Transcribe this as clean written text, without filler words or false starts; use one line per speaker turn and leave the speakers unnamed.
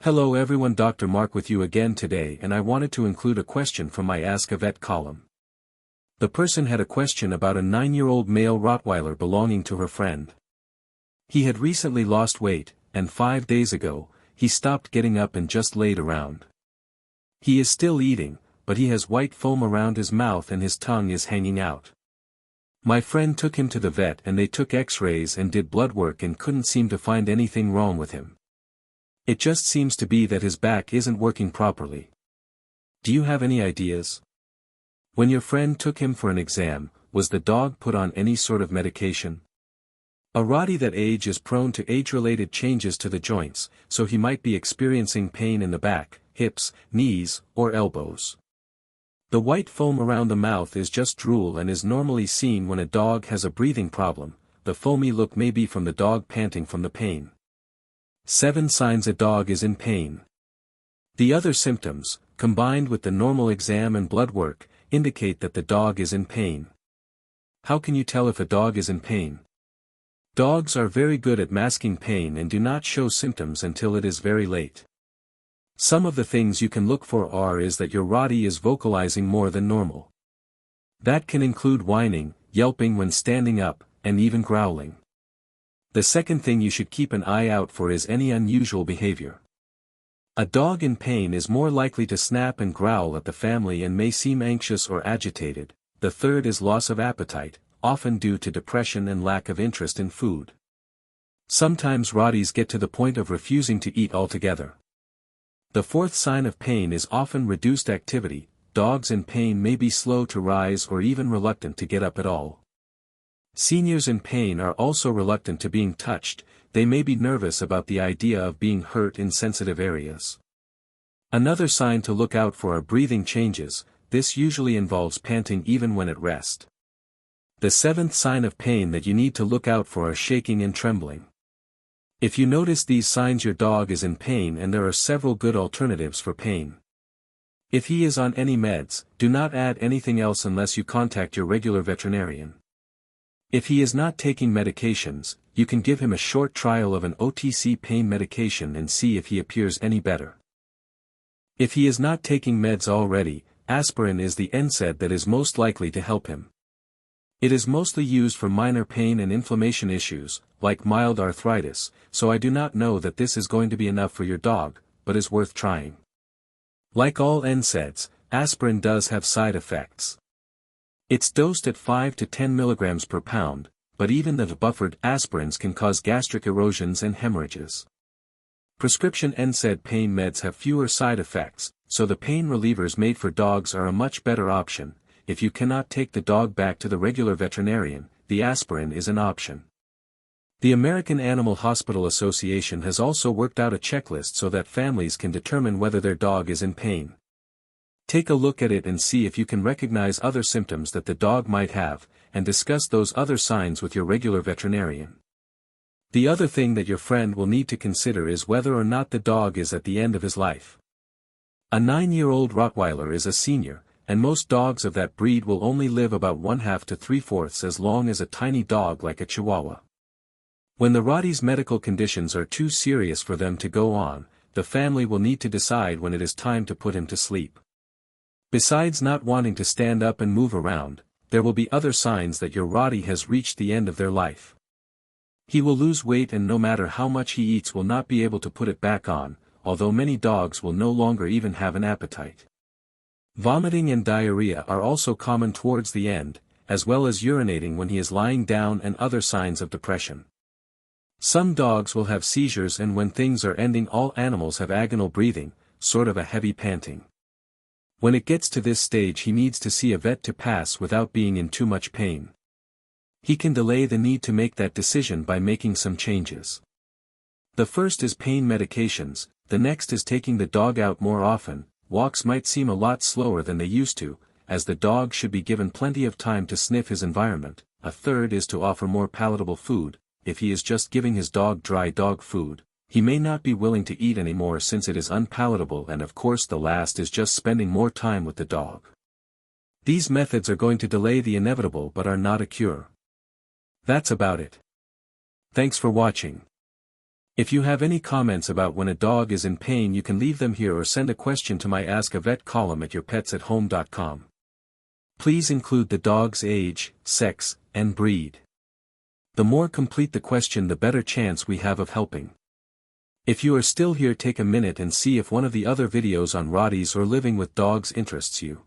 Hello everyone, Dr. Mark with you again today, and I wanted to include a question from my Ask a Vet column. The person had a question about a 9-year-old male Rottweiler belonging to her friend. He had recently lost weight, and 5 days ago, he stopped getting up and just laid around. He is still eating, but he has white foam around his mouth and his tongue is hanging out. My friend took him to the vet and they took x-rays and did blood work and couldn't seem to find anything wrong with him. It just seems to be that his back isn't working properly. Do you have any ideas? When your friend took him for an exam, was the dog put on any sort of medication? A rottie that age is prone to age-related changes to the joints, so he might be experiencing pain in the back, hips, knees, or elbows. The white foam around the mouth is just drool and is normally seen when a dog has a breathing problem. The foamy look may be from the dog panting from the pain. 7 signs a dog is in pain. The other symptoms, combined with the normal exam and blood work, indicate that the dog is in pain. How can you tell if a dog is in pain? Dogs are very good at masking pain and do not show symptoms until it is very late. Some of the things you can look for is that your rottie is vocalizing more than normal. That can include whining, yelping when standing up, and even growling. The second thing you should keep an eye out for is any unusual behavior. A dog in pain is more likely to snap and growl at the family and may seem anxious or agitated. The third is loss of appetite, often due to depression and lack of interest in food. Sometimes rotties get to the point of refusing to eat altogether. The fourth sign of pain is often reduced activity. Dogs in pain may be slow to rise or even reluctant to get up at all. Seniors in pain are also reluctant to being touched. They may be nervous about the idea of being hurt in sensitive areas. Another sign to look out for are breathing changes. This usually involves panting even when at rest. The 7th sign of pain that you need to look out for are shaking and trembling. If you notice these signs, your dog is in pain, and there are several good alternatives for pain. If he is on any meds, do not add anything else unless you contact your regular veterinarian. If he is not taking medications, you can give him a short trial of an OTC pain medication and see if he appears any better. If he is not taking meds already, aspirin is the NSAID that is most likely to help him. It is mostly used for minor pain and inflammation issues, like mild arthritis, so I do not know that this is going to be enough for your dog, but is worth trying. Like all NSAIDs, aspirin does have side effects. It's dosed at 5 to 10 milligrams per pound, but even the buffered aspirins can cause gastric erosions and hemorrhages. Prescription NSAID pain meds have fewer side effects, so the pain relievers made for dogs are a much better option. If you cannot take the dog back to the regular veterinarian, the aspirin is an option. The American Animal Hospital Association has also worked out a checklist so that families can determine whether their dog is in pain. Take a look at it and see if you can recognize other symptoms that the dog might have, and discuss those other signs with your regular veterinarian. The other thing that your friend will need to consider is whether or not the dog is at the end of his life. A 9-year-old Rottweiler is a senior, and most dogs of that breed will only live about 1/2 to 3/4 as long as a tiny dog like a Chihuahua. When the rottie's medical conditions are too serious for them to go on, the family will need to decide when it is time to put him to sleep. Besides not wanting to stand up and move around, there will be other signs that your rottie has reached the end of their life. He will lose weight, and no matter how much he eats will not be able to put it back on, although many dogs will no longer even have an appetite. Vomiting and diarrhea are also common towards the end, as well as urinating when he is lying down and other signs of depression. Some dogs will have seizures, and when things are ending, all animals have agonal breathing, sort of a heavy panting. When it gets to this stage, he needs to see a vet to pass without being in too much pain. He can delay the need to make that decision by making some changes. The first is pain medications, the next is taking the dog out more often. Walks might seem a lot slower than they used to, as the dog should be given plenty of time to sniff his environment. A third is to offer more palatable food. If he is just giving his dog dry dog food, he may not be willing to eat anymore since it is unpalatable, and of course the last is just spending more time with the dog. These methods are going to delay the inevitable but are not a cure. That's about it. Thanks for watching. If you have any comments about when a dog is in pain, you can leave them here or send a question to my Ask a Vet column at yourpetsathome.com. Please include the dog's age, sex, and breed. The more complete the question, the better chance we have of helping. If you are still here, take a minute and see if one of the other videos on rotties or living with dogs interests you.